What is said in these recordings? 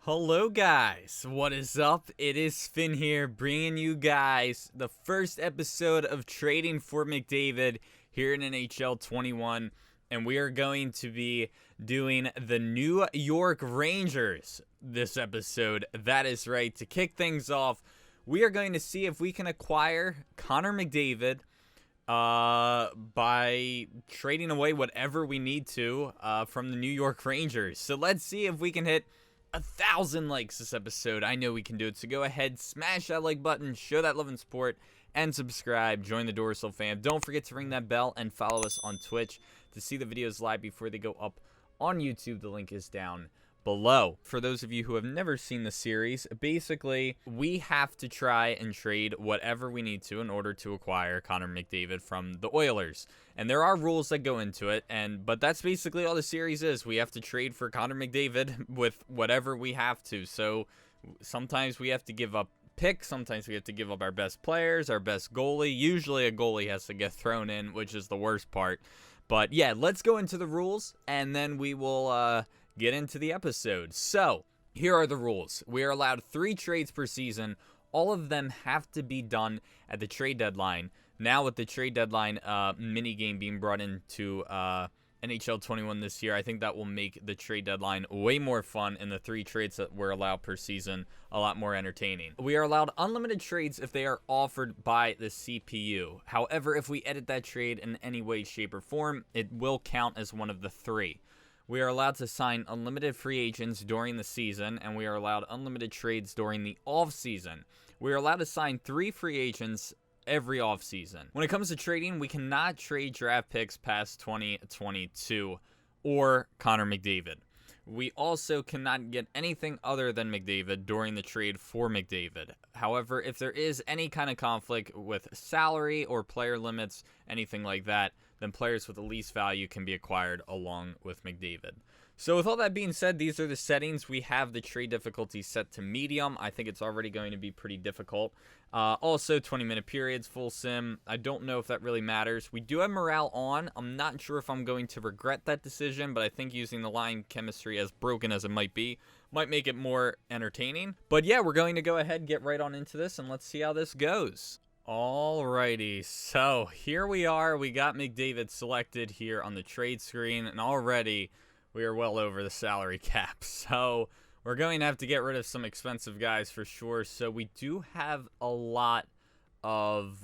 Hello guys, what is up? It is Finn here, bringing you guys the first episode of Trading for McDavid here in NHL 21, and we are going to be doing the New York Rangers this episode. That is right. To kick things off, we are going to see if we can acquire Connor McDavid by trading away whatever we need to from the New York Rangers. So let's see if we can hit 1,000 likes this episode. I know we can do it, so go ahead, smash that like button, show that love and support, and subscribe. Join the Dorsal fam. Don't forget to ring that bell and follow us on Twitch to see the videos live before they go up on YouTube. The link is down below. For those of you who have never seen the series, basically we have to try and trade whatever we need to in order to acquire Connor McDavid from the Oilers. And there are rules that go into it, but that's basically all the series is. We have to trade for Connor McDavid with whatever we have to. So sometimes we have to give up picks, sometimes we have to give up our best players, our best goalie. Usually a goalie has to get thrown in, which is the worst part. But yeah, let's go into the rules and then we will get into the episode. So here are the rules. We are allowed 3 trades per season. All of them have to be done at the trade deadline. Now with the trade deadline mini game being brought into NHL 21 this year, I think that will make the trade deadline way more fun and the 3 trades that we're allowed per season a lot more entertaining. We are allowed unlimited trades if they are offered by the CPU. However, if we edit that trade in any way, shape, or form, it will count as one of the 3. We are allowed to sign unlimited free agents during the season, and we are allowed unlimited trades during the off-season. We are allowed to sign 3 free agents every off-season. When it comes to trading, we cannot trade draft picks past 2022 or Connor McDavid. We also cannot get anything other than McDavid during the trade for McDavid. However, if there is any kind of conflict with salary or player limits, anything like that, then players with the least value can be acquired along with McDavid. So with all that being said, these are the settings. We have the trade difficulty set to medium. I think it's already going to be pretty difficult. Also, 20-minute periods, full sim. I don't know if that really matters. We do have morale on. I'm not sure if I'm going to regret that decision, but I think using the line chemistry, as broken as it might be, might make it more entertaining. But yeah, we're going to go ahead and get right on into this, and let's see how this goes. Alrighty, so here we are. We got McDavid selected here on the trade screen, and already we are well over the salary cap. So we're going to have to get rid of some expensive guys for sure. So we do have a lot of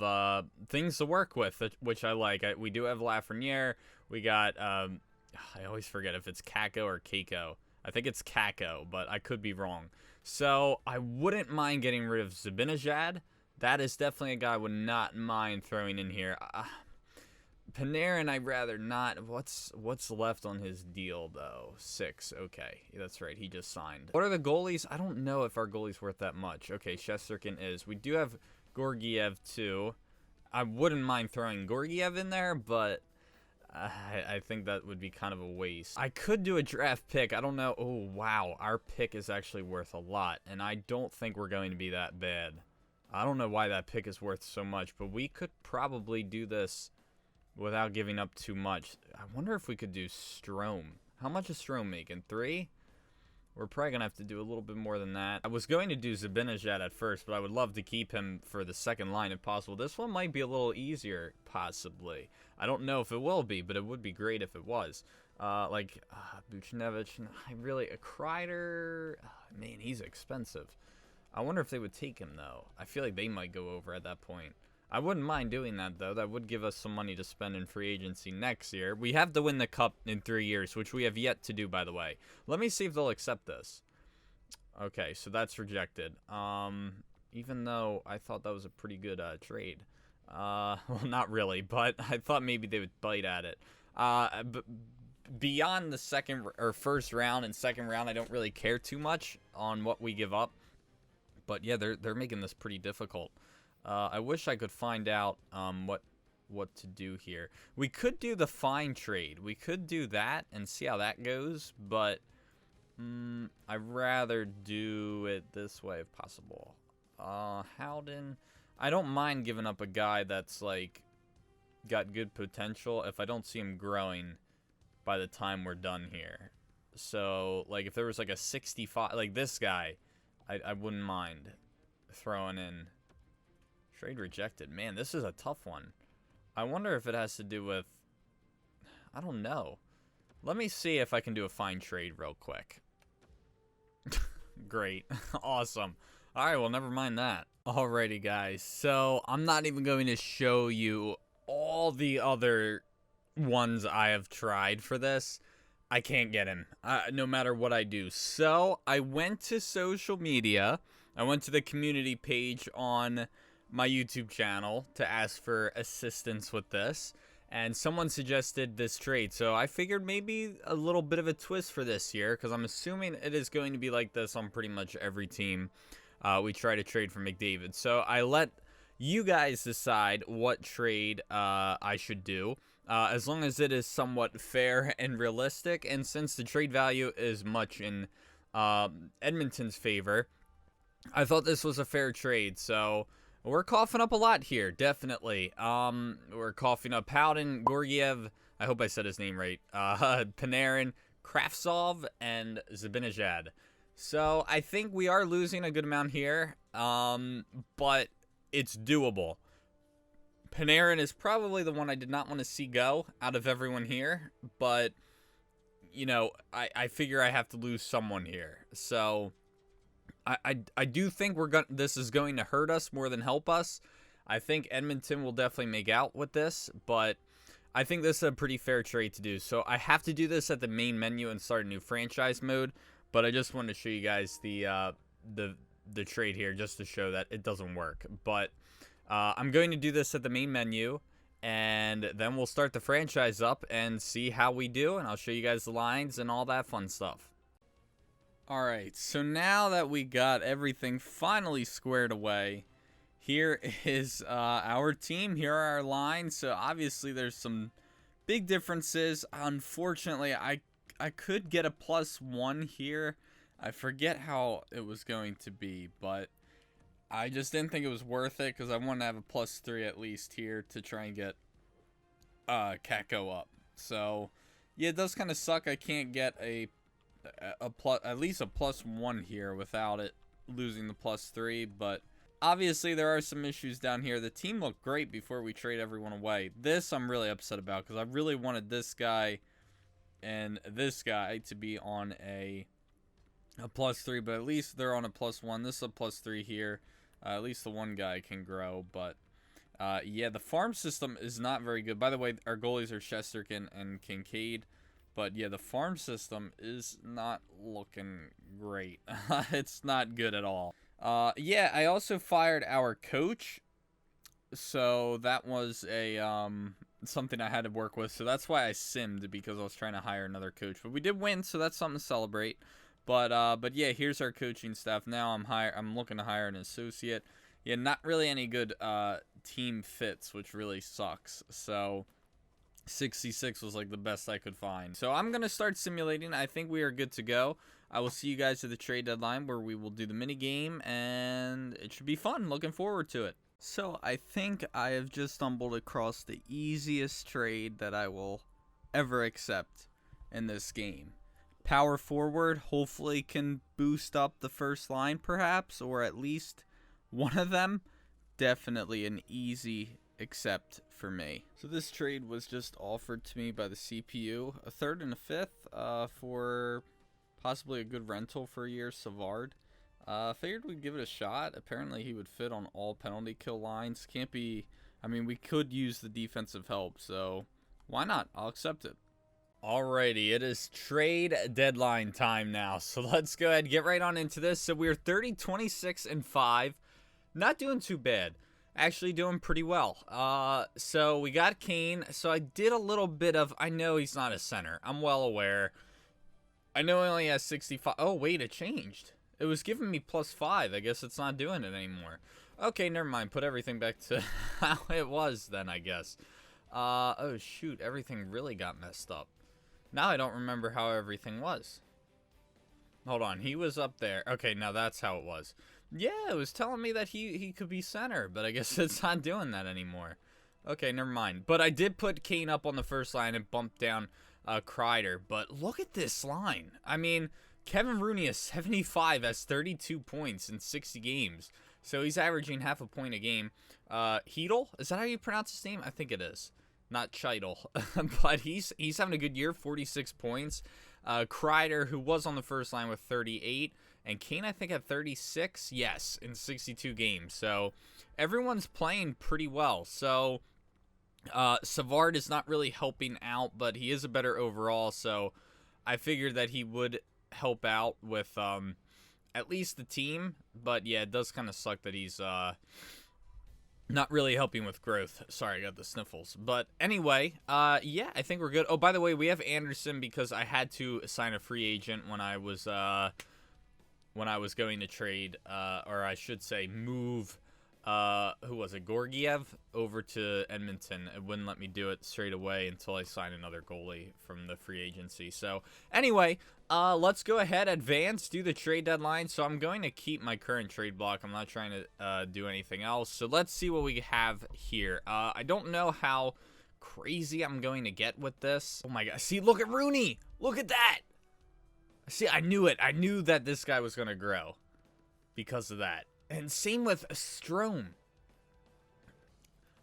things to work with, which I like. We do have Lafreniere. We got, I always forget if it's Kako or Keiko. I think it's Kako, but I could be wrong. So I wouldn't mind getting rid of Zibanejad. That is definitely a guy I would not mind throwing in here. Panarin, I'd rather not. What's left on his deal, though? 6. Okay, that's right. He just signed. What are the goalies? I don't know if our goalie's worth that much. Okay, Shesterkin is. We do have Georgiev, too. I wouldn't mind throwing Georgiev in there, but I think that would be kind of a waste. I could do a draft pick. I don't know. Oh, wow. Our pick is actually worth a lot, and I don't think we're going to be that bad. I don't know why that pick is worth so much, but we could probably do this without giving up too much. I wonder if we could do Strome. How much is Strome making? 3? We're probably going to have to do a little bit more than that. I was going to do Zibanejad at first, but I would love to keep him for the second line if possible. This one might be a little easier, possibly. I don't know if it will be, but it would be great if it was. Buchnevich, a Kreider. Man, he's expensive. I wonder if they would take him, though. I feel like they might go over at that point. I wouldn't mind doing that, though. That would give us some money to spend in free agency next year. We have to win the Cup in 3 years, which we have yet to do, by the way. Let me see if they'll accept this. Okay, so that's rejected. Even though I thought that was a pretty good trade. Well, not really, but I thought maybe they would bite at it. But beyond the first round and second round, I don't really care too much on what we give up. But yeah, they're making this pretty difficult. I wish I could find out what to do here. We could do the fine trade. We could do that and see how that goes, but I'd rather do it this way if possible. Howden. I don't mind giving up a guy that's like got good potential if I don't see him growing by the time we're done here. So, like, if there was, like, a 65, like, this guy, I wouldn't mind throwing in. Trade rejected. Man, this is a tough one. I wonder if it has to do with, I don't know. Let me see if I can do a fine trade real quick. Great. Awesome. Alright, well, never mind that. Alrighty, guys. So, I'm not even going to show you all the other ones I have tried for this. I can't get him, no matter what I do. So, I went to social media. I went to the community page on my YouTube channel to ask for assistance with this. And someone suggested this trade. So, I figured maybe a little bit of a twist for this year, because I'm assuming it is going to be like this on pretty much every team we try to trade for Mcdavid. So, I let you guys decide what trade I should do. As long as it is somewhat fair and realistic, and since the trade value is much in Edmonton's favor, I thought this was a fair trade. So we're coughing up a lot here, definitely. We're coughing up Howden, Gorgiev, I hope I said his name right, Panarin, Kravtsov, and Zibanejad. So I think we are losing a good amount here, but it's doable. Panarin is probably the one I did not want to see go out of everyone here, but, you know, I figure I have to lose someone here. So, I do think this is going to hurt us more than help us. I think Edmonton will definitely make out with this, but I think this is a pretty fair trade to do. So, I have to do this at the main menu and start a new franchise mode, but I just wanted to show you guys the trade here just to show that it doesn't work. But I'm going to do this at the main menu, and then we'll start the franchise up and see how we do, and I'll show you guys the lines and all that fun stuff. Alright, so now that we got everything finally squared away, here is our team. Here are our lines. So obviously there's some big differences. Unfortunately, I could get a +1 here. I forget how it was going to be, but I just didn't think it was worth it because I wanted to have a +3 at least here to try and get Kako up. So yeah, it does kind of suck. I can't get at least a +1 here without it losing the +3. But obviously there are some issues down here. The team looked great before we trade everyone away. This I'm really upset about because I really wanted this guy and this guy to be on a +3, but at least they're on a +1. This is a +3 here. At least the one guy can grow, but yeah, the farm system is not very good. By the way, our goalies are Shesterkin and Kincaid, but yeah, the farm system is not looking great. It's not good at all. Yeah, I also fired our coach, so that was a something I had to work with. So that's why I simmed, because I was trying to hire another coach. But we did win, so that's something to celebrate. But yeah, here's our coaching staff. Now I'm looking to hire an associate. Yeah, not really any good team fits, which really sucks. So 66 was like the best I could find. So I'm gonna start simulating. I think we are good to go. I will see you guys at the trade deadline where we will do the mini game, and it should be fun. Looking forward to it. So I think I have just stumbled across the easiest trade that I will ever accept in this game. Power forward hopefully can boost up the first line perhaps, or at least one of them. Definitely an easy accept for me. So this trade was just offered to me by the CPU. A third and a fifth for possibly a good rental for a year, Savard. Figured we'd give it a shot. Apparently he would fit on all penalty kill lines. Can't be, I mean, we could use the defensive help, so why not? I'll accept it. Alrighty, it is trade deadline time now, so let's go ahead and get right on into this. So we're 30, 26, and 5. Not doing too bad. Actually doing pretty well. So we got Kane. So I did a little bit of, I know he's not a center. I'm well aware. I know he only has 65. Oh, wait, it changed. It was giving me +5. I guess it's not doing it anymore. Okay, never mind. Put everything back to how it was then, I guess. Oh, shoot. Everything really got messed up. Now I don't remember how everything was. Hold on. He was up there. Okay, now that's how it was. Yeah, it was telling me that he could be center, but I guess it's not doing that anymore. Okay, never mind. But I did put Kane up on the first line and bumped down Kreider. But look at this line. I mean, Kevin Rooney is 75, has 32 points in 60 games. So he's averaging half a point a game. Heedle, is that how you pronounce his name? I think it is. Not Cheidel. But he's having a good year, 46 points. Kreider, who was on the first line with 38. And Kane, I think, at 36. Yes, in 62 games. So everyone's playing pretty well. So Savard is not really helping out, but he is a better overall. So I figured that he would help out with at least the team. But yeah, it does kind of suck that he's not really helping with growth. Sorry, I got the sniffles. But anyway, yeah, I think we're good. Oh, by the way, we have Anderson because I had to sign a free agent when I was going to trade, or I should say move, who was it, Gorgiev, over to Edmonton. It wouldn't let me do it straight away until I signed another goalie from the free agency. So anyway, let's go ahead, advance, do the trade deadline. So I'm going to keep my current trade block. I'm not trying to do anything else. So let's see what we have here. I don't know how crazy I'm going to get with this. Oh my God. See, look at Rooney. Look at that. See, I knew it. I knew that this guy was going to grow because of that. And same with Strome.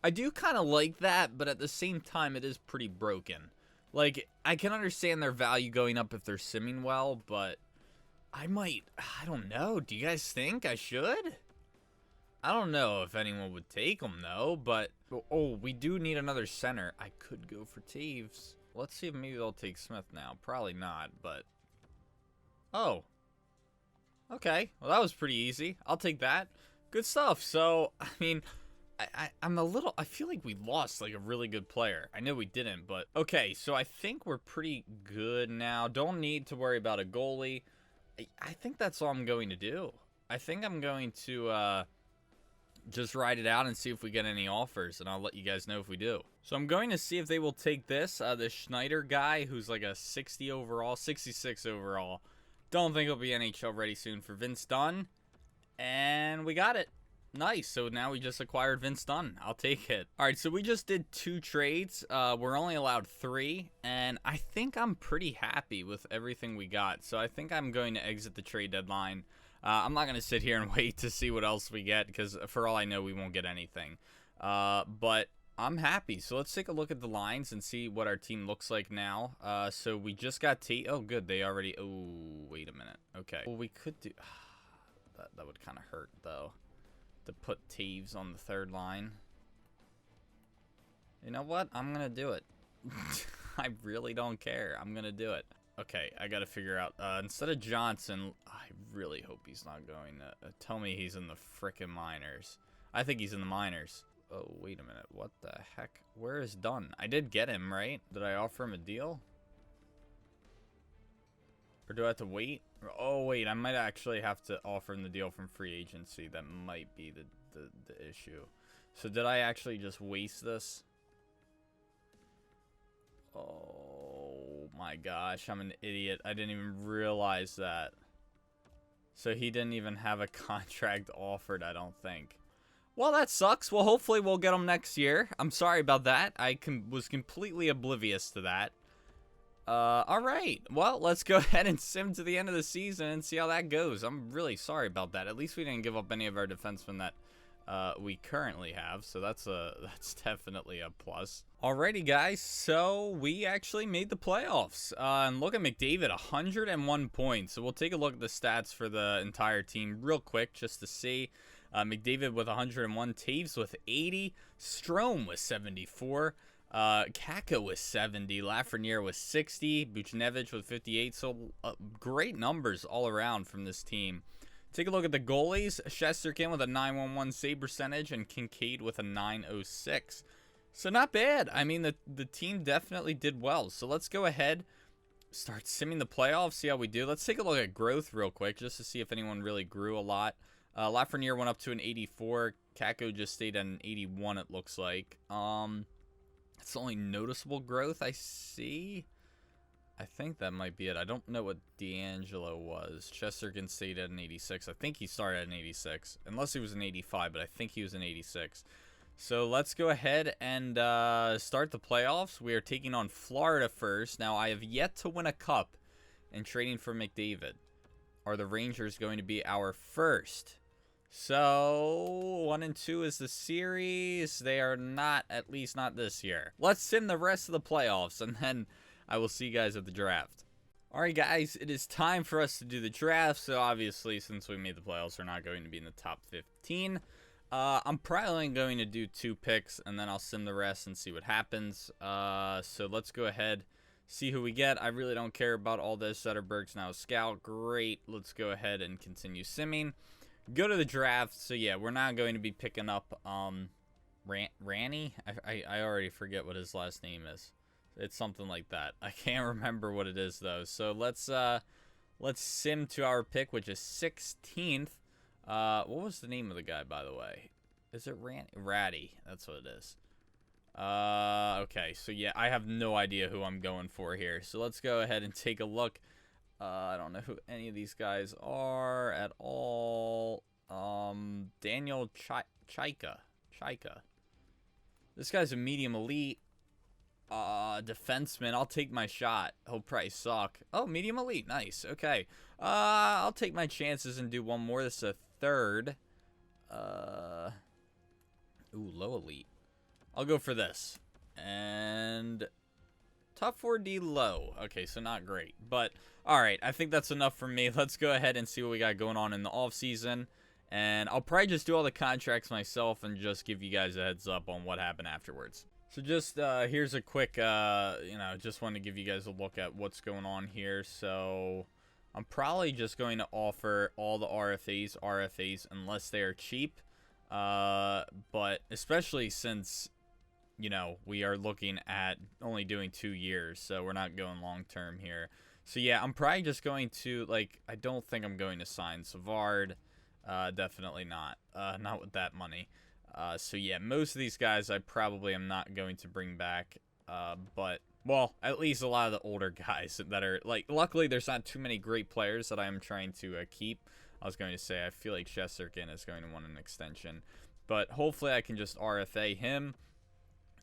I do kind of like that, but at the same time, it is pretty broken. Like, I can understand their value going up if they're simming well, but I don't know. Do you guys think I should? I don't know if anyone would take them, though, but... Oh, we do need another center. I could go for Taves. Let's see if maybe they'll take Smith now. Probably not, but... Oh. Okay. Well, that was pretty easy. I'll take that. Good stuff. So, I mean, I feel like we lost, like, a really good player. I know we didn't, but... Okay, so I think we're pretty good now. Don't need to worry about a goalie. I think that's all I'm going to do. I think I'm going to, just ride it out and see if we get any offers, and I'll let you guys know if we do. So I'm going to see if they will take this Schneider guy, who's like a 60 overall, 66 overall. Don't think he'll be NHL ready soon for Vince Dunn. And we got it. Nice. So now we just acquired Vince Dunn. I'll take it. All right, so we just did 2 trades. We're only allowed 3, and I think I'm pretty happy with everything we got. So I think I'm going to exit the trade deadline. I'm not going to sit here and wait to see what else we get, because for all I know, we won't get anything. But I'm happy. So let's take a look at the lines and see what our team looks like now. So we just got Oh, good. They already... Oh, wait a minute. Okay. Well, we could do... that would kind of hurt, though, to put Taves on the third line. You know what? I'm going to do it. I really don't care. I'm going to do it. Okay, I got to figure out. Instead of Johnson, I really hope he's not going to... tell me he's in the frickin' minors. I think he's in the minors. Oh, wait a minute. What the heck? Where is Dunn? I did get him, right? Did I offer him a deal? Or do I have to wait? Oh, wait. I might actually have to offer him the deal from free agency. That might be the issue. So did I actually just waste this? Oh, my gosh. I'm an idiot. I didn't even realize that. So he didn't even have a contract offered, I don't think. Well, that sucks. Well, hopefully we'll get him next year. I'm sorry about that. I was completely oblivious to that. All right. Well, let's go ahead and sim to the end of the season and see how that goes. I'm really sorry about that. At least we didn't give up any of our defensemen that we currently have, so that's definitely a plus. Alrighty, guys. So we actually made the playoffs. And look at Mcdavid, 101 points. So we'll take a look at the stats for the entire team real quick just to see. McDavid with 101, Taves with 80, Strome with 74, Kakko with 70, Lafreniere with 60, Buchnevich with 58. So great numbers all around from this team. Take a look at the goalies. Shesterkin with a 911 save percentage and Kincaid with a 906. So not bad. I mean, the team definitely did well. So let's go ahead, start simming the playoffs, see how we do. Let's take a look at growth real quick just to see if anyone really grew a lot. Lafreniere went up to an 84. Kakko just stayed at an 81, it looks like. It's the only noticeable growth I see. I think that might be it. I don't know what D'Angelo was. Chesterkin stayed at an 86. I think he started at an 86. Unless he was an 85, but I think he was an 86. So let's go ahead and start the playoffs. We are taking on Florida first. Now, I have yet to win a cup in trading for Mcdavid. Are the Rangers going to be our first? So 1 and 2 is the series. They are not, at least not this year. Let's sim the rest of the playoffs, and then I will see you guys at the draft. Alright guys, it is time for us to do the draft. So obviously, since we made the playoffs, we're not going to be in the top 15. I'm probably only going to do 2 picks, and then I'll sim the rest and see what happens. So let's go ahead, see who we get. I really don't care about all this. Zetterberg's now a scout. Great. Let's go ahead and continue simming. Go to the draft. So yeah, we're not going to be picking up Ranny. I already forget what his last name is. It's something like that. I can't remember what it is though. So let's sim to our pick, which is 16th. What was the name of the guy, by the way? Is it Ratty? That's what it is. Okay, so yeah, I have no idea who I'm going for here. So let's go ahead and take a look. I don't know who any of these guys are at all. Daniel Chaika. This guy's a medium elite. Defenseman. I'll take my shot. He'll probably suck. Oh, medium elite. Nice. Okay. I'll take my chances and do one more. This is a third. Ooh, low elite. I'll go for this. And top 4D low. Okay, so not great. But, alright, I think that's enough for me. Let's go ahead and see what we got going on in the offseason. And I'll probably just do all the contracts myself and just give you guys a heads up on what happened afterwards. So just, here's a quick, just want to give you guys a look at what's going on here. So I'm probably just going to offer all the RFAs unless they are cheap. But especially since, we are looking at only doing 2 years, so we're not going long term here. So yeah, I'm probably just going to, I don't think I'm going to sign Savard. Definitely not. Not with that money. So yeah, most of these guys I probably am not going to bring back. But, well, at least a lot of the older guys that are, luckily there's not too many great players that I'm trying to keep. I was going to say, I feel like Shesterkin is going to want an extension. But hopefully I can just RFA him.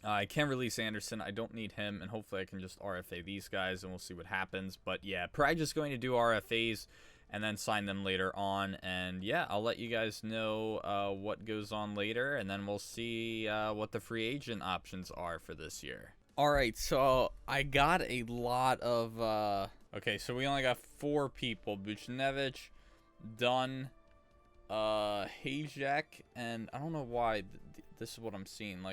I can release Anderson. I don't need him. And hopefully I can just RFA these guys and we'll see what happens. But yeah, probably just going to do RFAs and then sign them later on. And yeah, I'll let you guys know what goes on later. And then we'll see what the free agent options are for this year. Alright, so I got a lot of... okay, so we only got 4 people. Buchnevich, Dunn, Hajek, and I don't know why this is what I'm seeing.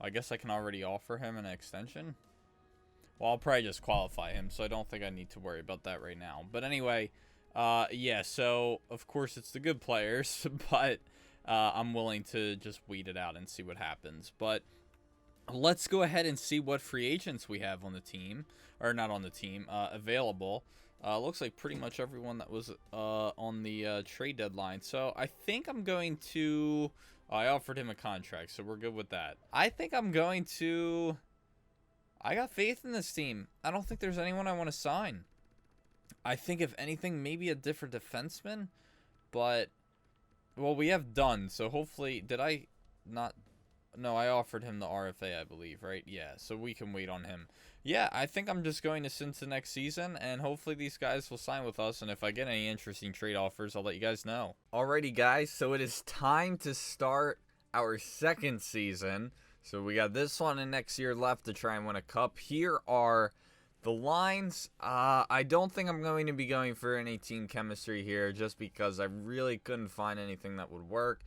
I guess I can already offer him an extension. Well, I'll probably just qualify him, so I don't think I need to worry about that right now. But anyway, yeah, so of course it's the good players, but I'm willing to just weed it out and see what happens. But let's go ahead and see what free agents we have on the team, or not on the team, available. Looks like pretty much everyone that was on the trade deadline. So I think I'm going to... I offered him a contract, so we're good with that. I think I'm going to... I got faith in this team. I don't think there's anyone I want to sign. I think if anything, maybe a different defenseman. But, well, we have Dunn, so hopefully... Did I not... No, I offered him the RFA, I believe, right? Yeah, so we can wait on him. Yeah, I think I'm just going to send to next season, and hopefully these guys will sign with us, and if I get any interesting trade offers, I'll let you guys know. Alrighty, guys, so it is time to start our second season. So we got this one and next year left to try and win a cup. Here are the lines. I don't think I'm going to be going for any team chemistry here, just because I really couldn't find anything that would work.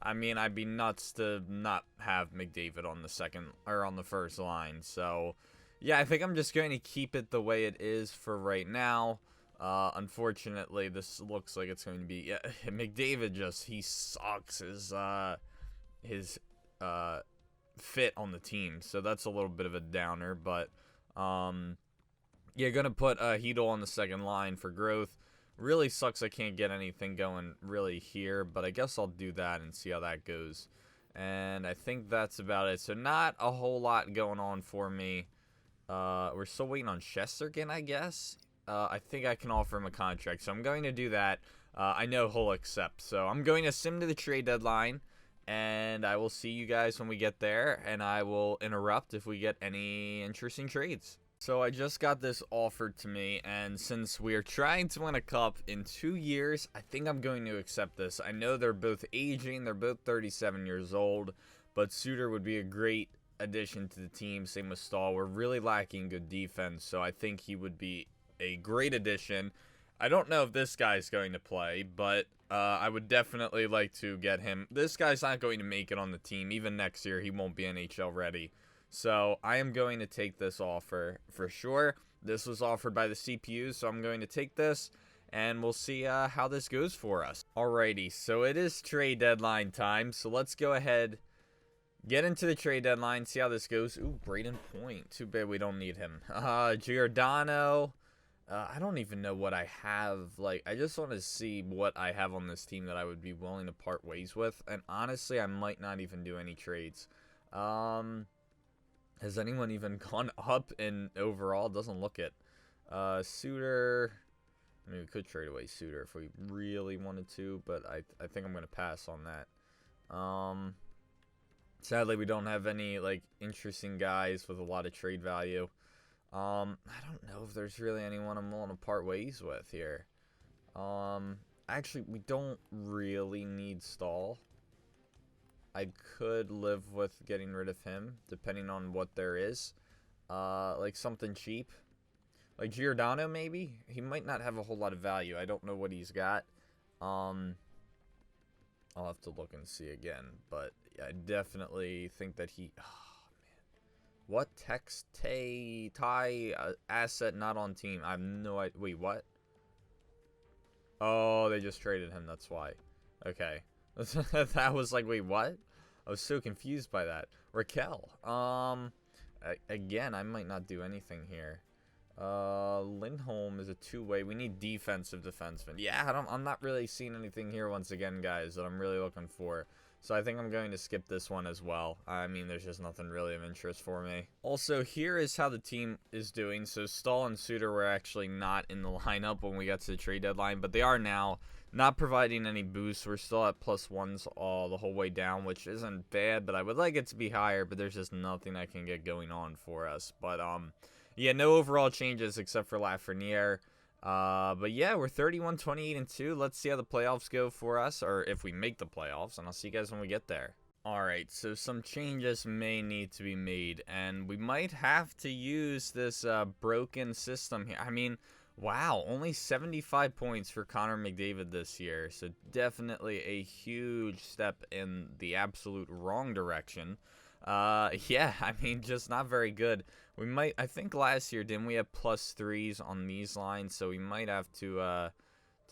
I mean, I'd be nuts to not have Mcdavid on the second or on the first line. So, yeah, I think I'm just going to keep it the way it is for right now. Unfortunately, this looks like it's going to be... Yeah, McDavid he sucks his fit on the team. So that's a little bit of a downer. But, yeah, going to put Hedel on the second line for growth. Really sucks I can't get anything going really here, but I guess I'll do that and see how that goes. And I think that's about it. So not a whole lot going on for me. We're still waiting on Shesterkin, I guess. I think I can offer him a contract, so I'm going to do that. I know he'll accept. So I'm going to sim to the trade deadline, And I will see you guys when we get there, and I will interrupt if we get any interesting trades. So I just got this offered to me, and since we are trying to win a cup in 2 years, I think I'm going to accept this. I know they're both aging, they're both 37 years old, but Suter would be a great addition to the team. Same with Stahl. We're really lacking good defense, so I think he would be a great addition. I don't know if this guy's going to play, but I would definitely like to get him. This guy's not going to make it on the team. Even next year, he won't be NHL ready. So I am going to take this offer for sure. This was offered by the CPU, so I'm going to take this, and we'll see how this goes for us. Alrighty, so it is trade deadline time, so let's go ahead, get into the trade deadline, see how this goes. Ooh, Braden Point. Too bad we don't need him. Giordano. I don't even know what I have. Like, I just want to see what I have on this team that I would be willing to part ways with. And honestly, I might not even do any trades. Has anyone even gone up in overall? Doesn't look it. Suter. I mean, we could trade away Suter if we really wanted to, but I think I'm going to pass on that. Sadly, we don't have any, like, interesting guys with a lot of trade value. I don't know if there's really anyone I'm willing to part ways with here. Actually, we don't really need Stahl. I could live with getting rid of him, depending on what there is. Like something cheap. Like Giordano, maybe? He might not have a whole lot of value. I don't know what he's got. I'll have to look and see again. But I definitely think that he... What? Text tie asset not on team. I have no idea. Wait, what? Oh, they just traded him. That's why. Okay. That was like, wait, what? I was so confused by that. Raquel. Again, I might not do anything here. Lindholm is a two-way. We need defensive defenseman. Yeah, I'm not really seeing anything here once again, guys, that I'm really looking for. So I think I'm going to skip this one as well. I mean, there's just nothing really of interest for me. Also, here is how the team is doing. So Stahl and Suter were actually not in the lineup when we got to the trade deadline, but they are now, not providing any boosts. We're still at +1s the whole way down, which isn't bad, but I would like it to be higher, but there's just nothing I can get going on for us. But, yeah, no overall changes except for Lafreniere. But yeah, we're 31, 28, and 2. Let's see how the playoffs go for us, or if we make the playoffs, and I'll see you guys when we get there. Alright, so some changes may need to be made, and we might have to use this broken system here. I mean, wow, only 75 points for Connor McDavid this year, so definitely a huge step in the absolute wrong direction. Yeah, I mean, just not very good. We might, I think last year, didn't we have +3s on these lines? So we might have to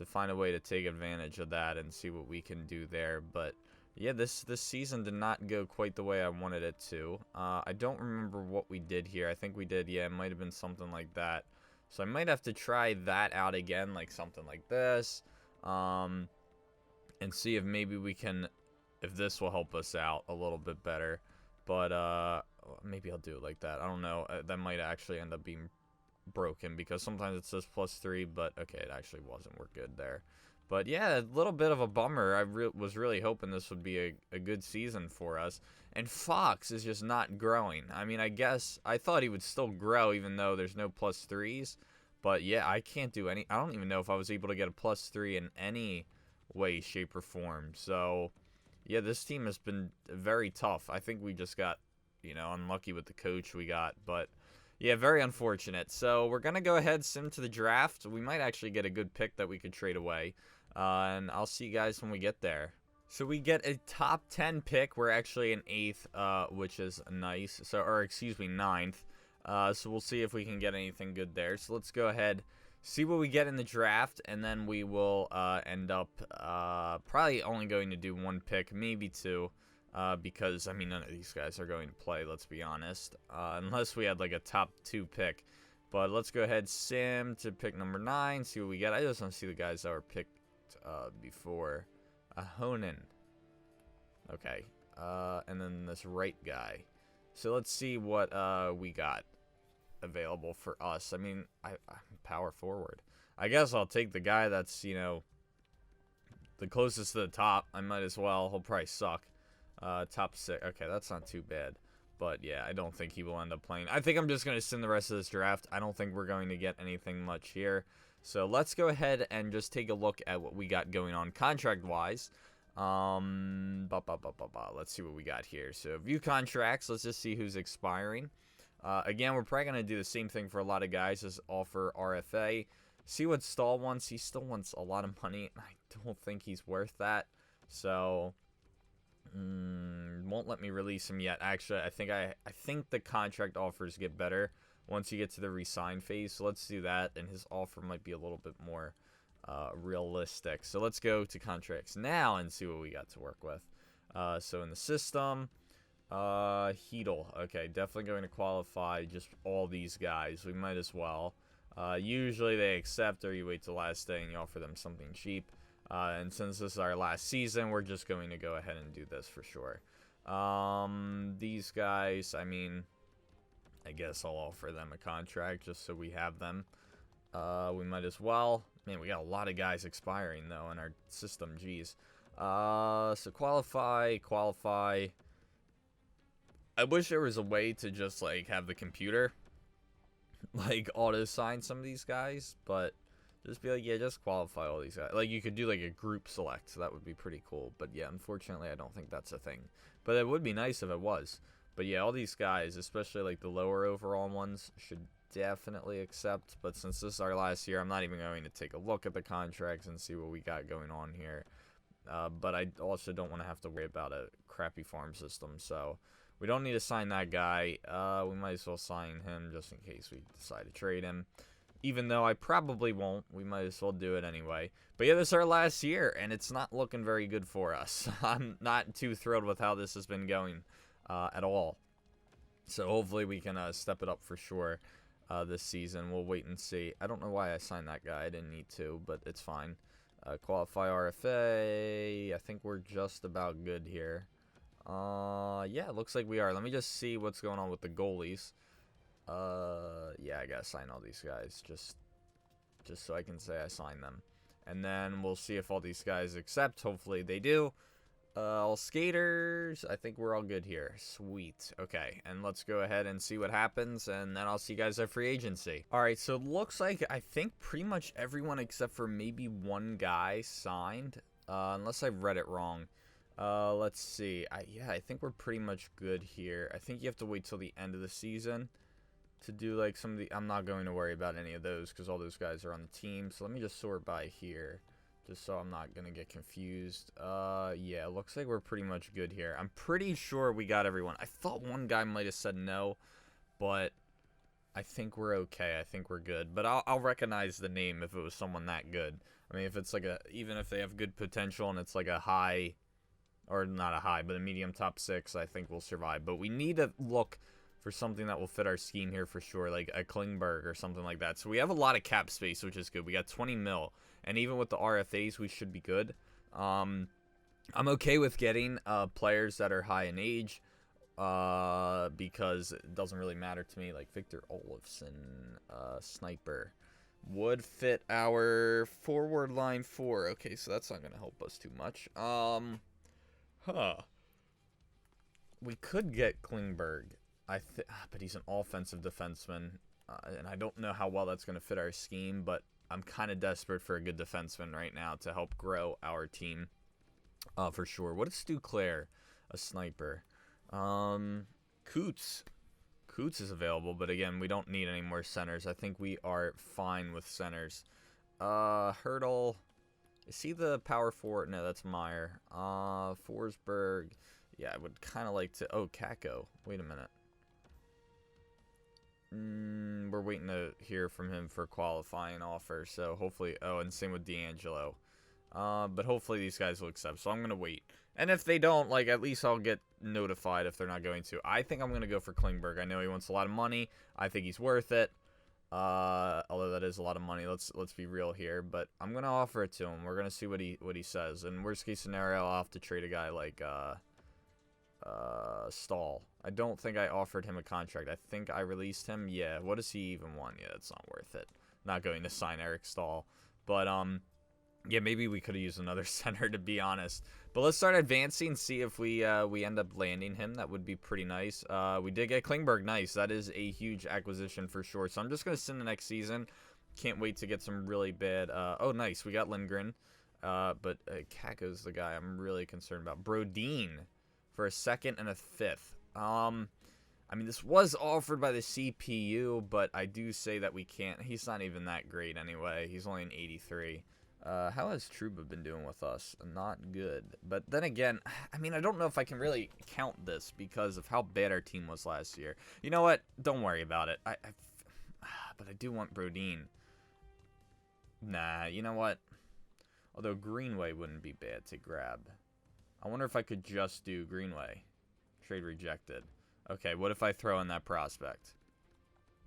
find a way to take advantage of that and see what we can do there. But yeah, this season did not go quite the way I wanted it to. I don't remember what we did here. I think we did, yeah, it might have been something like that. So I might have to try that out again, like something like this. And see if maybe we can, if this will help us out a little bit better. But maybe I'll do it like that. I don't know. That might actually end up being broken because sometimes it says +3, but okay, it actually wasn't. We're good there. But yeah, a little bit of a bummer. I was really hoping this would be a good season for us. And Fox is just not growing. I mean, I guess I thought he would still grow even though there's no +3s. But yeah, I can't do any. I don't even know if I was able to get a +3 in any way, shape, or form. So yeah, this team has been very tough. I think we just got, you know, unlucky with the coach we got. But, yeah, very unfortunate. So, we're going to go ahead, sim to the draft. We might actually get a good pick that we could trade away. And I'll see you guys when we get there. So, we get a top 10 pick. We're actually an 8th, which is nice. So, or, excuse me, 9th. So, we'll see if we can get anything good there. So, let's go ahead, see what we get in the draft, and then we will end up probably only going to do 1 pick, maybe 2, because, I mean, none of these guys are going to play, let's be honest, unless we had, like, a top 2 pick. But let's go ahead, sim to pick number 9, see what we get. I just want to see the guys that were picked before. Honan. Okay. And then this right guy. So let's see what we got available for us. I mean, I'm power forward. I guess I'll take the guy that's, you know, the closest to the top. I might as well. He'll probably suck. Top 6. Okay, that's not too bad. But yeah, I don't think he will end up playing. I think I'm just going to send the rest of this draft. I don't think we're going to get anything much here. So let's go ahead and just take a look at what we got going on contract-wise. Let's see what we got here. So view contracts. Let's just see who's expiring. Again, we're probably going to do the same thing for a lot of guys. Just offer RFA. See what Stahl wants. He still wants a lot of money. I don't think he's worth that. So... won't let me release him yet. Actually, I think the contract offers get better once you get to the resign phase. So let's do that, and his offer might be a little bit more realistic. So let's go to contracts now and see what we got to work with. So in the system, Heedle. Okay, definitely going to qualify just all these guys. We might as well. Usually they accept, or you wait till last day and you offer them something cheap. And since this is our last season, we're just going to go ahead and do this for sure. These guys, I mean, I guess I'll offer them a contract just so we have them. We might as well. Man, we got a lot of guys expiring, though, in our system. Jeez. So qualify. I wish there was a way to just, like, have the computer, like, auto-sign some of these guys, but... just be like, yeah, just qualify all these guys. Like, you could do, like, a group select, so that would be pretty cool. But, yeah, unfortunately, I don't think that's a thing. But it would be nice if it was. But, yeah, all these guys, especially, like, the lower overall ones, should definitely accept. But since this is our last year, I'm not even going to take a look at the contracts and see what we got going on here. But I also don't want to have to worry about a crappy farm system. So, we don't need to sign that guy. We might as well sign him just in case we decide to trade him. Even though I probably won't, we might as well do it anyway. But yeah, this is our last year, and it's not looking very good for us. I'm not too thrilled with how this has been going at all. So hopefully we can step it up for sure this season. We'll wait and see. I don't know why I signed that guy. I didn't need to, but it's fine. Qualify RFA. I think we're just about good here. Yeah, it looks like we are. Let me just see what's going on with the goalies. Yeah, I gotta sign all these guys just so I can say I signed them. And then we'll see if all these guys accept. Hopefully they do. All skaters, I think we're all good here. Sweet. Okay, and let's go ahead and see what happens, and then I'll see you guys at free agency. Alright, so it looks like I think pretty much everyone except for maybe one guy signed, unless I've read it wrong. Let's see. Yeah, I think we're pretty much good here. I think you have to wait till the end of the season to do like some of the... I'm not going to worry about any of those because all those guys are on the team. So let me just sort by here just so I'm not going to get confused. Yeah, it looks like we're pretty much good here. I'm pretty sure we got everyone. I thought one guy might have said no, but I think we're okay. I think we're good. But I'll recognize the name if it was someone that good. I mean, if it's like a... even if they have good potential and it's like a high... or not a high, but a medium top 6, I think we'll survive. But we need to look for something that will fit our scheme here for sure, like a Klingberg or something like that. So we have a lot of cap space, which is good. We got 20 mil, and even with the RFAs, we should be good. I'm okay with getting players that are high in age because it doesn't really matter to me, like Victor Olofsson, sniper. Would fit our forward line 4. Okay, so that's not going to help us too much. We could get Klingberg. But he's an offensive defenseman, and I don't know how well that's going to fit our scheme, but I'm kind of desperate for a good defenseman right now to help grow our team for sure. What is Stu Claire? A sniper. Coots. Coots is available, but again, we don't need any more centers. I think we are fine with centers. Hurdle. Is he the power forward? No, that's Meyer. Forsberg. Yeah, I would kind of like to... oh, Kako. Wait a minute. We're waiting to hear from him for qualifying offer, so hopefully... oh, and same with D'Angelo. But hopefully these guys will accept, so I'm going to wait. And if they don't, like, at least I'll get notified if they're not going to. I think I'm going to go for Klingberg. I know he wants a lot of money. I think he's worth it. Although that is a lot of money. Let's be real here. But I'm going to offer it to him. We're going to see what he says. And worst case scenario, I'll have to trade a guy like... Stahl. I don't think I offered him a contract. I think I released him. Yeah, what does he even want? Yeah, it's not worth it. Not going to sign Eric Stahl. But, Yeah, maybe we could have used another center, to be honest. But let's start advancing, see if we end up landing him. That would be pretty nice. We did get Klingberg. Nice. That is a huge acquisition for sure. So I'm just going to send the next season. Can't wait to get some really bad. Oh, nice. We got Lindgren. But Kako's the guy I'm really concerned about. Brodeen for a second and a fifth. I mean, this was offered by the CPU, but I do say that we can't. He's not even that great anyway. He's only an 83. How has Trouba been doing with us? Not good. But then again, I mean, I don't know if I can really count this because of how bad our team was last year. You know what? Don't worry about it. But I do want Brodeen. Nah, you know what? Although Greenway wouldn't be bad to grab. I wonder if I could just do Greenway. Trade rejected. Okay, what if I throw in that prospect?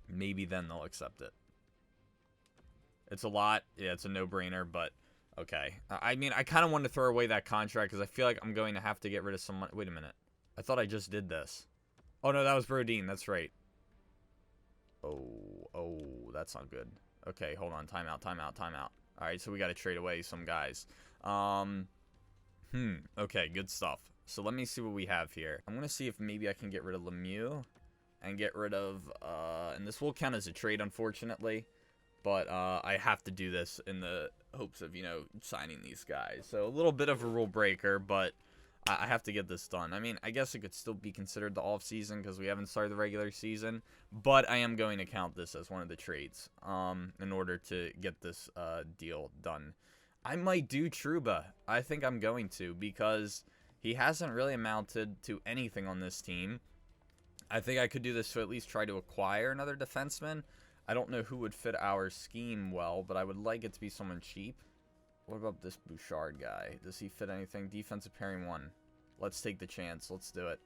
Maybe then they'll accept it. It's a lot. Yeah, it's a no-brainer, but okay. I mean, I kind of want to throw away that contract because I feel like I'm going to have to get rid of someone. Wait a minute. I thought I just did this. Oh, no, that was Brodeen. That's right. Oh, that's not good. Okay, hold on. Timeout. All right, so we got to trade away some guys. Okay, good stuff. So let me see what we have here. I'm going to see if maybe I can get rid of Lemieux and get rid of, and this will count as a trade, unfortunately. But I have to do this in the hopes of, you know, signing these guys. So a little bit of a rule breaker, but I have to get this done. I mean, I guess it could still be considered the off-season because we haven't started the regular season. But I am going to count this as one of the trades in order to get this deal done. I might do Trouba. I think I'm going to because he hasn't really amounted to anything on this team. I think I could do this to at least try to acquire another defenseman. I don't know who would fit our scheme well, but I would like it to be someone cheap. What about this Bouchard guy? Does he fit anything? Defensive pairing 1. Let's take the chance. Let's do it.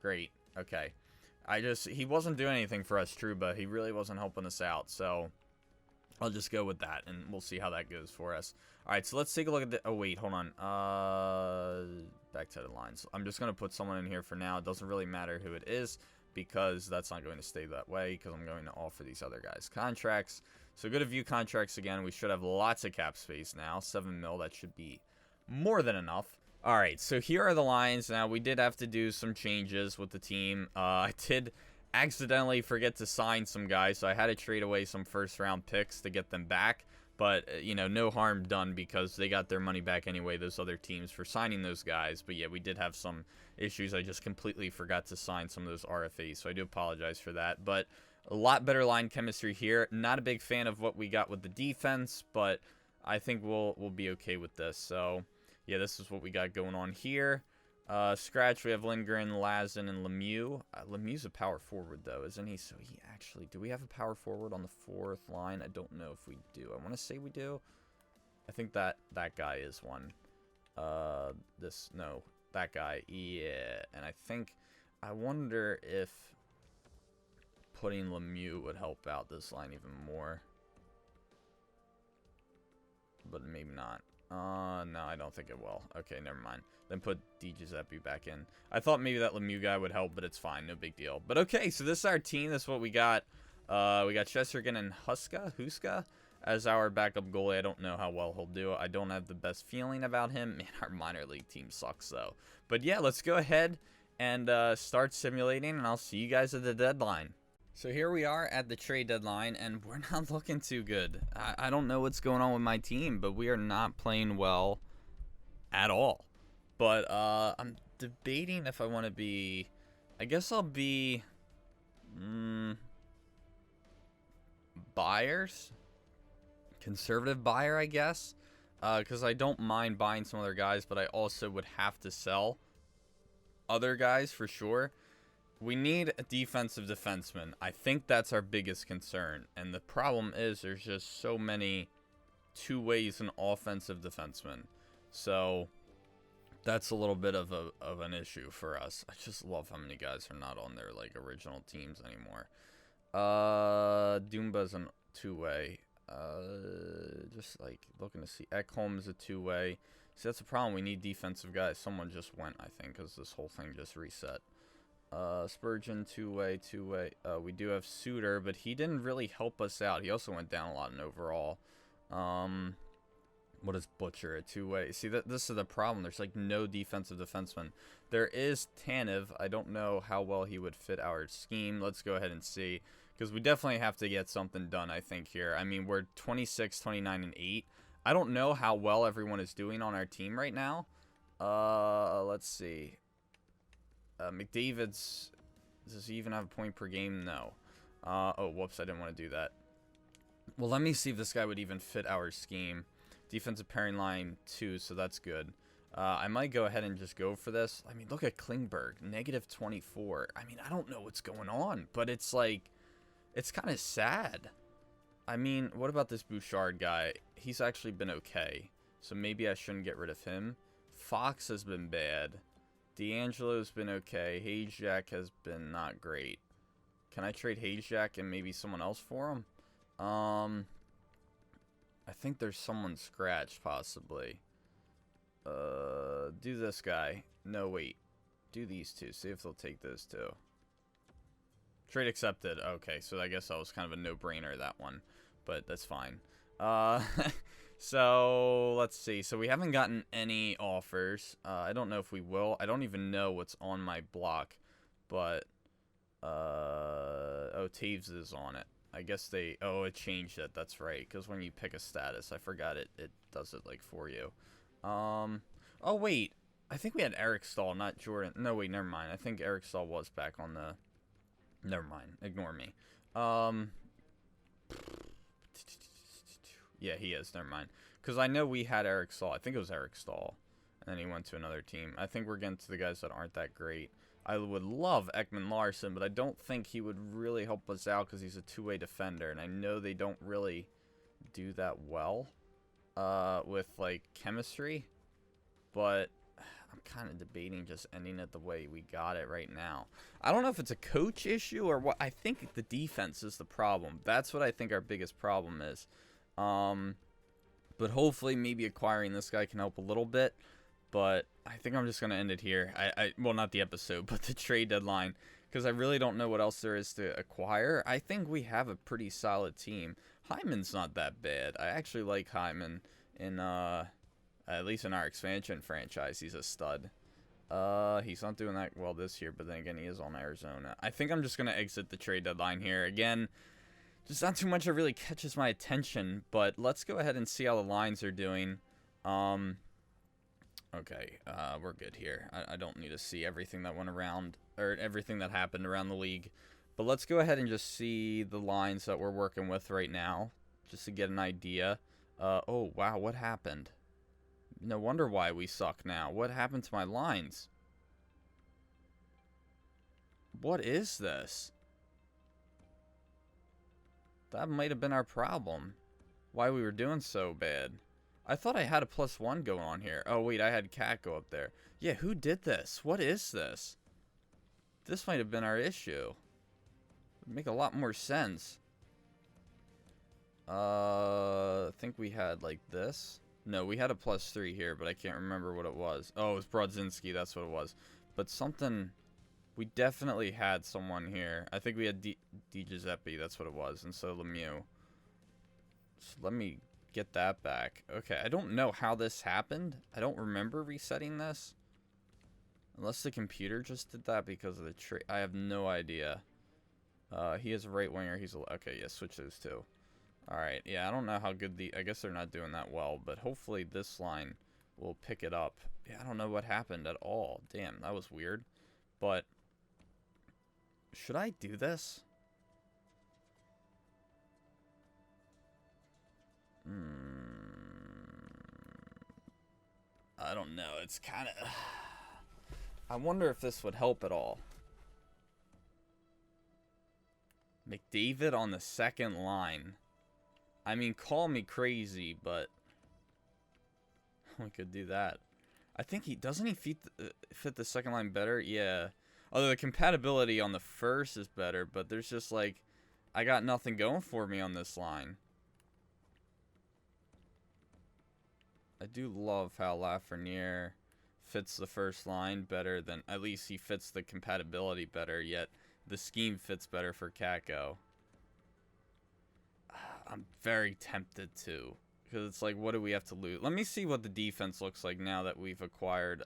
Great. Okay. He wasn't doing anything for us, Trouba. He really wasn't helping us out, so I'll just go with that, and we'll see how that goes for us. All right, so let's take a look at the... Oh, wait, hold on. Back to the lines. I'm just going to put someone in here for now. It doesn't really matter who it is because that's not going to stay that way because I'm going to offer these other guys contracts. So go to view contracts again. We should have lots of cap space now. 7 mil. That should be more than enough. All right, so here are the lines. Now, we did have to do some changes with the team. I did accidentally forget to sign some guys, so I had to trade away some first-round picks to get them back. But, you know, no harm done because they got their money back anyway, those other teams, for signing those guys. But, yeah, we did have some issues. I just completely forgot to sign some of those RFAs, so I do apologize for that. But a lot better line chemistry here. Not a big fan of what we got with the defense, but I think we'll be okay with this. So, yeah, this is what we got going on here. Scratch, we have Lindgren, Lazen, and Lemieux. Lemieux's a power forward, though, isn't he? So he actually... Do we have a power forward on the 4th line? I don't know if we do. I want to say we do. I think that guy is one. No, that guy. Yeah. And I wonder if putting Lemieux would help out this line even more. But maybe not. No, I don't think it will. Okay, never mind. Then put Di Giuseppe back in. I thought maybe that Lemieux guy would help, but it's fine. No big deal. But okay, so this is our team. This is what we got. We got Chesterkin and Huska as our backup goalie. I don't know how well he'll do. I don't have the best feeling about him. Man, our minor league team sucks, though. But yeah, let's go ahead and start simulating, and I'll see you guys at the deadline. So here we are at the trade deadline, and we're not looking too good. I don't know what's going on with my team, but we are not playing well at all. But I'm debating if I want to be... I guess I'll be... buyers? Conservative buyer, I guess. Because I don't mind buying some other guys, but I also would have to sell other guys for sure. We need a defensive defenseman. I think that's our biggest concern. And the problem is there's just so many two ways an offensive defenseman. So that's a little bit of an issue for us. I just love how many guys are not on their like original teams anymore. Dumba's a two-way. Just like looking to see. Ekholm's a two-way. See, that's the problem. We need defensive guys. Someone just went, I think, because this whole thing just reset. Spurgeon, two-way. We do have Suter, but he didn't really help us out. He also went down a lot in overall. What is Butcher, a two-way? See, this is the problem. There's like no defensive defenseman. There is Tanev. I don't know how well he would fit our scheme. Let's go ahead and see, because we definitely have to get something done, I think, here. I mean, we're 26, 29, and 8. I don't know how well everyone is doing on our team right now. Let's see. McDavid's... Does he even have a point per game? No. Oh, whoops, I didn't want to do that. Well, let me see if this guy would even fit our scheme. Defensive pairing line 2, so that's good. I might go ahead and just go for this. I mean, look at Klingberg, -24. I mean, I don't know what's going on, but it's like, it's kind of sad. I mean, what about this Bouchard guy? He's actually been okay, so maybe I shouldn't get rid of him. Fox has been bad. D'Angelo's been okay. Hayes-Jack has been not great. Can I trade Hayes-Jack and maybe someone else for him? I think there's someone scratched, possibly. Do this guy. No, wait. Do these two. See if they'll take those two. Trade accepted. Okay, so I guess that was kind of a no-brainer, that one. But that's fine. So, let's see. So, we haven't gotten any offers. I don't know if we will. I don't even know what's on my block. But, oh, Taves is on it. I guess they... Oh, it changed it. That's right. Because when you pick a status, I forgot it does it, like, for you. Oh, wait. I think we had Eric Stahl, not Jordan. No, wait, never mind. I think Eric Stahl was back on the... Never mind. Ignore me. Yeah, he is. Never mind. Because I know we had Eric Stahl. I think it was Eric Stahl. And then he went to another team. I think we're getting to the guys that aren't that great. I would love Ekman Larson, but I don't think he would really help us out because he's a two-way defender. And I know they don't really do that well with, like, chemistry. But I'm kind of debating just ending it the way we got it right now. I don't know if it's a coach issue or what. I think the defense is the problem. That's what I think our biggest problem is. But hopefully maybe acquiring this guy can help a little bit. But I think I'm just going to end it here. Well, not the episode, but the trade deadline. Because I really don't know what else there is to acquire. I think we have a pretty solid team. Hyman's not that bad. I actually like Hyman in, at least in our expansion franchise. He's a stud. He's not doing that well this year, but then again, he is on Arizona. I think I'm just going to exit the trade deadline here. Again, just not too much that really catches my attention. But let's go ahead and see how the lines are doing. Okay, we're good here. I don't need to see everything that went around, or everything that happened around the league. But let's go ahead and just see the lines that we're working with right now, just to get an idea. Oh, wow, what happened? No wonder why we suck now. What happened to my lines? What is this? That might have been our problem. Why we were doing so bad. I thought I had a +1 going on here. Oh, wait, I had Cat go up there. Yeah, who did this? What is this? This might have been our issue. Would make a lot more sense. I think we had, like, this. No, we had a +3 here, but I can't remember what it was. Oh, it was Brodzinski, that's what it was. But something... We definitely had someone here. I think we had Di Giuseppe, that's what it was, instead of Lemieux. So let me... get that back. Okay, I don't know how this happened. I don't remember resetting this. Unless the computer just did that because of the trade. I have no idea. He is a right winger. He's a... Okay, yeah, switch those two. Alright, yeah, I don't know how good the... I guess they're not doing that well, but hopefully this line will pick it up. Yeah, I don't know what happened at all. Damn, that was weird. But... should I do this? I don't know. It's kind of... I wonder if this would help at all. McDavid on the second line. I mean, call me crazy, but... we could do that. I think he... Doesn't he fit the second line better? Yeah. Although the compatibility on the first is better, but there's just like... I got nothing going for me on this line. I do love how Lafreniere fits the first line better than... At least he fits the compatibility better, yet the scheme fits better for Kako. I'm very tempted to Because it's like, what do we have to lose? Let me see what the defense looks like now that we've acquired.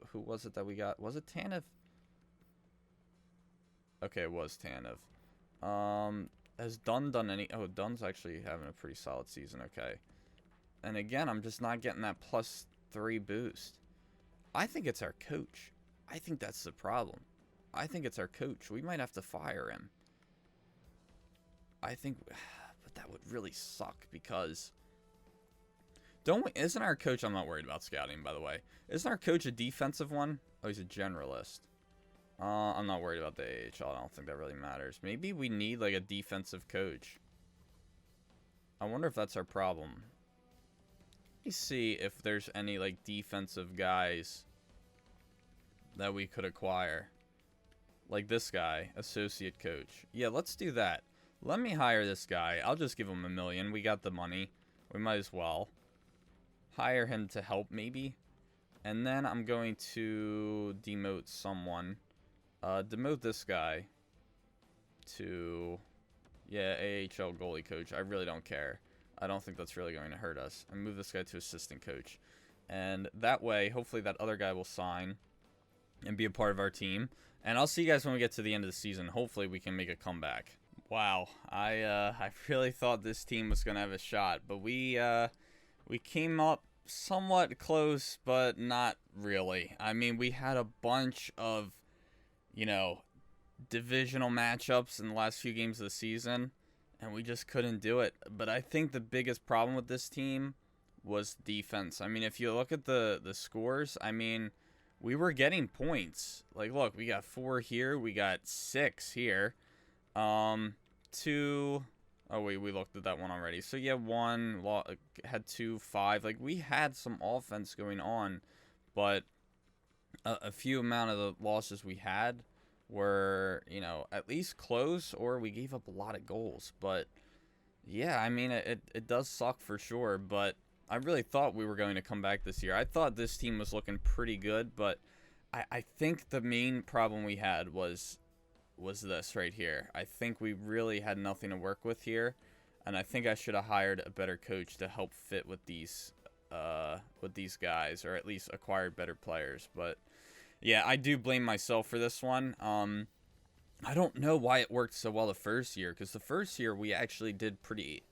Who was it that we got? Was it Tanev? Okay, it was Tanev. Has Dunn done any? Oh, Dunn's actually having a pretty solid season. Okay. And again, I'm just not getting that +3 boost. I think it's our coach. I think that's the problem. I think it's our coach. We might have to fire him. I think, but that would really suck because isn't our coach, I'm not worried about scouting, by the way. Isn't our coach a defensive one? Oh, he's a generalist. I'm not worried about the AHL. I don't think that really matters. Maybe we need like a defensive coach. I wonder if that's our problem. Let me see if there's any like defensive guys that we could acquire. Like this guy, associate coach. Yeah, let's do that. Let me hire this guy. I'll just give him $1 million. We got the money. We might as well hire him to help maybe. And then I'm going to demote someone. Demote this guy to, yeah, AHL goalie coach. I really don't care. I don't think that's really going to hurt us. And move this guy to assistant coach. And that way, hopefully that other guy will sign and be a part of our team. And I'll see you guys when we get to the end of the season. Hopefully we can make a comeback. Wow, I really thought this team was going to have a shot. But we came up somewhat close, but not really. I mean, we had a bunch of, you know, divisional matchups in the last few games of the season, and we just couldn't do it. But I think the biggest problem with this team was defense. I mean, if you look at the scores, I mean, we were getting points. Like, look, we got 4 here, we got 6 here. 2. Oh wait, we looked at that one already. So yeah, 1 had 2, 5. Like we had some offense going on, but a few amount of the losses we had were, you know, at least close, or we gave up a lot of goals. But yeah, I mean, it does suck for sure, but I really thought we were going to come back this year. I thought this team was looking pretty good, but I think the main problem we had was this right here. I think we really had nothing to work with here, and I think I should have hired a better coach to help fit with these guys, or at least acquired better players. But yeah, I do blame myself for this one. I don't know why it worked so well the first year, because the first year we actually did pretty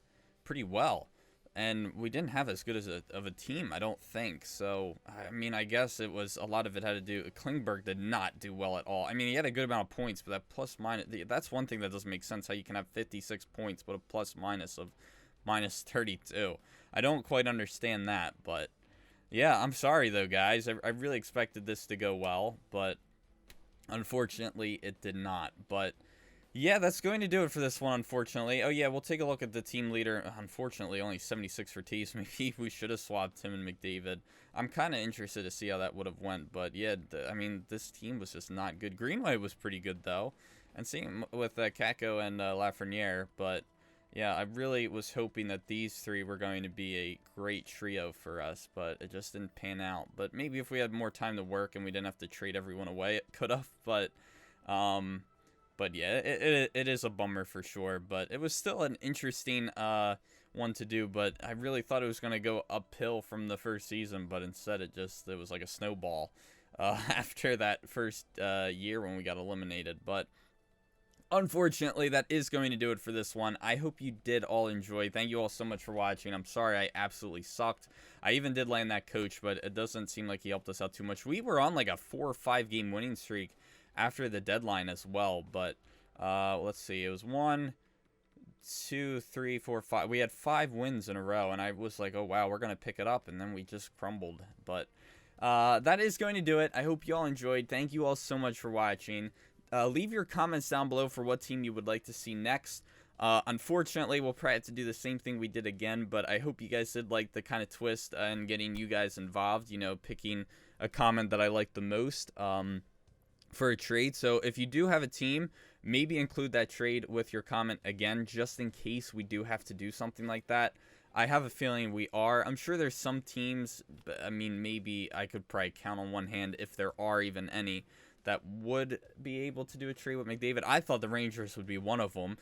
well. And we didn't have as good as of a team, I don't think. So, I mean, I guess it was a lot of it had to do. Klingberg did not do well at all. I mean, he had a good amount of points, but that plus minus, that's one thing that doesn't make sense. How you can have 56 points, but a plus minus of minus 32. I don't quite understand that, but yeah, I'm sorry though, guys. I really expected this to go well, but unfortunately, it did not. But yeah, that's going to do it for this one, unfortunately. Oh, yeah, we'll take a look at the team leader. Unfortunately, only 76 for Taves. Maybe we should have swapped him and Mcdavid. I'm kind of interested to see how that would have went. But, yeah, I mean, this team was just not good. Greenway was pretty good, though. And same with Kako and Lafreniere. But, yeah, I really was hoping that these 3 were going to be a great trio for us. But it just didn't pan out. But maybe if we had more time to work and we didn't have to trade everyone away, it could have. But yeah, it is a bummer for sure, but it was still an interesting one to do. But I really thought it was going to go uphill from the first season, but instead it was like a snowball after that first year when we got eliminated. But unfortunately, that is going to do it for this one. I hope you did all enjoy. Thank you all so much for watching. I'm sorry I absolutely sucked. I even did land that coach, but it doesn't seem like he helped us out too much. We were on like a 4 or 5 game winning streak after the deadline as well, but let's see, it was 1, 2, 3, 4, 5. We had 5 wins in a row, and I was like, oh wow, we're gonna pick it up, and then we just crumbled. But that is going to do it. I hope you all enjoyed. Thank you all so much for watching. Leave your comments down below for what team you would like to see next. Unfortunately, we'll probably have to do the same thing we did again, but I hope you guys did like the kind of twist and getting you guys involved, you know, picking a comment that I like the most for a trade. So if you do have a team, maybe include that trade with your comment again, just in case we do have to do something like that. I have a feeling we are. I'm sure there's some teams, I mean, maybe I could probably count on one hand if there are even any that would be able to do a trade with McDavid. I thought the Rangers would be one of them,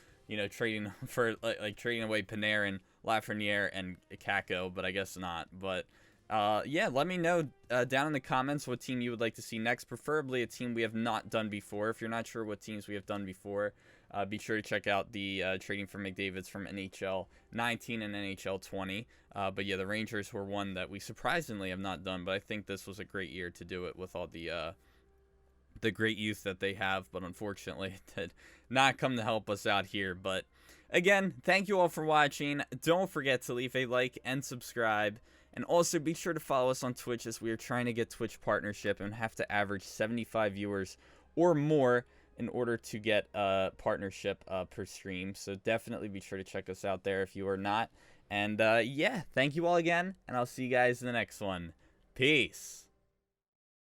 trading for like trading away Panarin, Lafreniere, and Kako, but I guess not. But yeah, let me know down in the comments what team you would like to see next, preferably a team we have not done before. If you're not sure what teams we have done before, be sure to check out the trading for McDavid's from NHL 19 and NHL 20. But yeah, the Rangers were one that we surprisingly have not done, but I think this was a great year to do it with all the great youth that they have, but unfortunately it did not come to help us out here. But again, thank you all for watching. Don't forget to leave a like and subscribe. And also be sure to follow us on Twitch, as we are trying to get Twitch partnership and have to average 75 viewers or more in order to get a partnership per stream. So definitely be sure to check us out there if you are not. And yeah, thank you all again, and I'll see you guys in the next one. Peace.